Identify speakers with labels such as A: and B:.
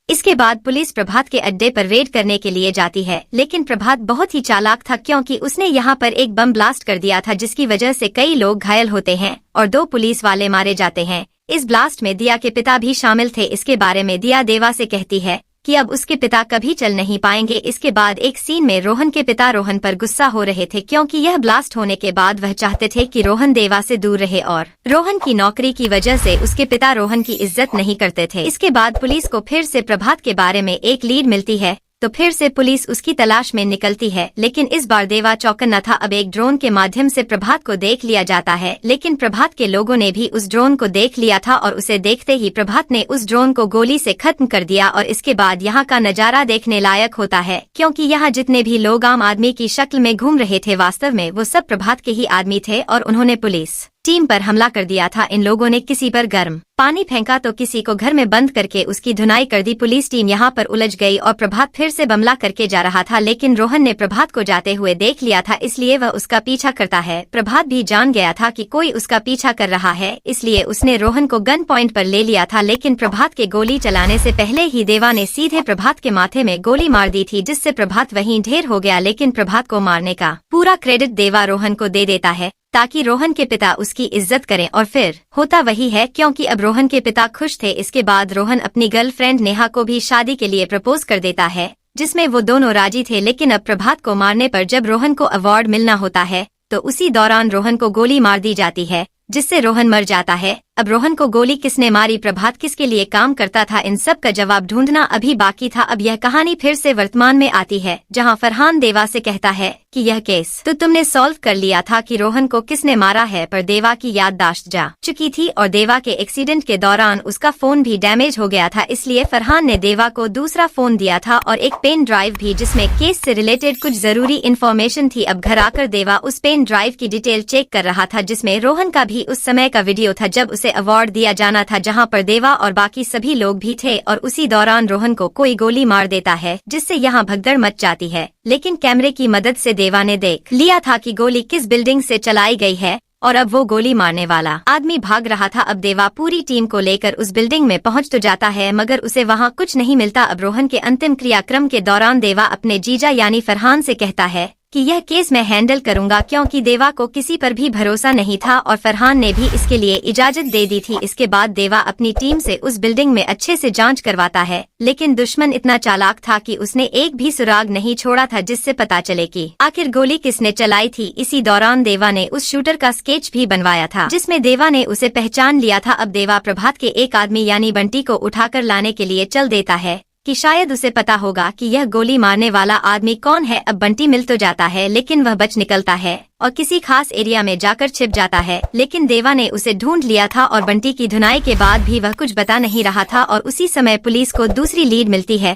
A: इसके बाद पुलिस प्रभात के अड्डे पर रेड करने के लिए जाती है, लेकिन प्रभात बहुत ही चालाक था क्योंकि उसने यहाँ पर एक बम ब्लास्ट कर दिया था जिसकी वजह से कई लोग घायल होते हैं और 2 पुलिस वाले मारे जाते हैं। इस ब्लास्ट में दिया के पिता भी शामिल थे। इसके बारे में दिया देवा से कहती है कि अब उसके पिता कभी चल नहीं पाएंगे। इसके बाद एक सीन में रोहन के पिता रोहन पर गुस्सा हो रहे थे क्योंकि यह ब्लास्ट होने के बाद वह चाहते थे कि रोहन देवा से दूर रहे और रोहन की नौकरी की वजह से उसके पिता रोहन की इज्जत नहीं करते थे। इसके बाद पुलिस को फिर से प्रभात के बारे में एक लीड मिलती है तो फिर से पुलिस उसकी तलाश में निकलती है, लेकिन इस बार देवा चौकन न था। अब एक ड्रोन के माध्यम से प्रभात को देख लिया जाता है, लेकिन प्रभात के लोगों ने भी उस ड्रोन को देख लिया था और उसे देखते ही प्रभात ने उस ड्रोन को गोली से खत्म कर दिया। और इसके बाद यहाँ का नजारा देखने लायक होता है क्योंकि यहाँ जितने भी लोग आम आदमी की शक्ल में घूम रहे थे वास्तव में वो सब प्रभात के ही आदमी थे और उन्होंने पुलिस टीम पर हमला कर दिया था। इन लोगों ने किसी पर गर्म पानी फेंका तो किसी को घर में बंद करके उसकी धुनाई कर दी। पुलिस टीम यहाँ पर उलझ गई और प्रभात फिर से हमला करके जा रहा था, लेकिन रोहन ने प्रभात को जाते हुए देख लिया था, इसलिए वह उसका पीछा करता है। प्रभात भी जान गया था कि कोई उसका पीछा कर रहा है, इसलिए उसने रोहन को गन पॉइंट पर ले लिया था, लेकिन प्रभात के गोली चलाने से पहले ही देवा ने सीधे प्रभात के माथे में गोली मार दी थी, जिससे प्रभात वहीं ढेर हो गया। लेकिन प्रभात को मारने का पूरा क्रेडिट देवा रोहन को दे देता है ताकि रोहन के पिता उसकी इज्जत करें, और फिर होता वही है क्योंकि अब रोहन के पिता खुश थे। इसके बाद रोहन अपनी गर्लफ्रेंड नेहा को भी शादी के लिए प्रपोज कर देता है, जिसमें वो दोनों राजी थे। लेकिन अब प्रभात को मारने पर जब रोहन को अवार्ड मिलना होता है तो उसी दौरान रोहन को गोली मार दी जाती है, जिससे रोहन मर जाता है। अब रोहन को गोली किसने मारी, प्रभात किसके लिए काम करता था, इन सब का जवाब ढूंढना अभी बाकी था। अब यह कहानी फिर से वर्तमान में आती है जहां फरहान देवा से कहता है कि यह केस तो तुमने सॉल्व कर लिया था कि रोहन को किसने मारा है, पर देवा की याददाश्त जा चुकी थी और देवा के एक्सीडेंट के दौरान उसका फोन भी डैमेज हो गया था, इसलिए फरहान ने देवा को दूसरा फोन दिया था और एक पेन ड्राइव भी जिसमें केस से रिलेटेड कुछ जरूरी इन्फॉर्मेशन थी। अब घर आकर देवा उस पेन ड्राइव की डिटेल चेक कर रहा था जिसमें रोहन का भी उस समय का वीडियो था जब उसे अवार्ड दिया जाना था, जहां पर देवा और बाकी सभी लोग भी थे। और उसी दौरान रोहन को कोई गोली मार देता है जिससे यहाँ भगदड़ मच जाती है, लेकिन कैमरे की मदद से देवा ने देख लिया था कि गोली किस बिल्डिंग से चलाई गई है और अब वो गोली मारने वाला आदमी भाग रहा था। अब देवा पूरी टीम को लेकर उस बिल्डिंग में पहुंच तो जाता है मगर उसे वहां कुछ नहीं मिलता। अब रोहन के अंतिम क्रियाक्रम के दौरान देवा अपने जीजा यानी फरहान से कहता है कि यह केस मैं हैंडल करूंगा, क्योंकि देवा को किसी पर भी भरोसा नहीं था और फरहान ने भी इसके लिए इजाजत दे दी थी। इसके बाद देवा अपनी टीम से उस बिल्डिंग में अच्छे से जांच करवाता है, लेकिन दुश्मन इतना चालाक था कि उसने एक भी सुराग नहीं छोड़ा था जिससे पता चले कि आखिर गोली किसने चलाई थी। इसी दौरान देवा ने उस शूटर का स्केच भी बनवाया था जिसमें देवा ने उसे पहचान लिया था। अब देवा प्रभात के एक आदमी यानी बंटी को उठाकर लाने के लिए चल देता है कि शायद उसे पता होगा कि यह गोली मारने वाला आदमी कौन है। अब बंटी मिल तो जाता है लेकिन वह बच निकलता है और किसी खास एरिया में जाकर छिप जाता है, लेकिन देवा ने उसे ढूंढ लिया था और बंटी की धुनाई के बाद भी वह कुछ बता नहीं रहा था। और उसी समय पुलिस को दूसरी लीड मिलती है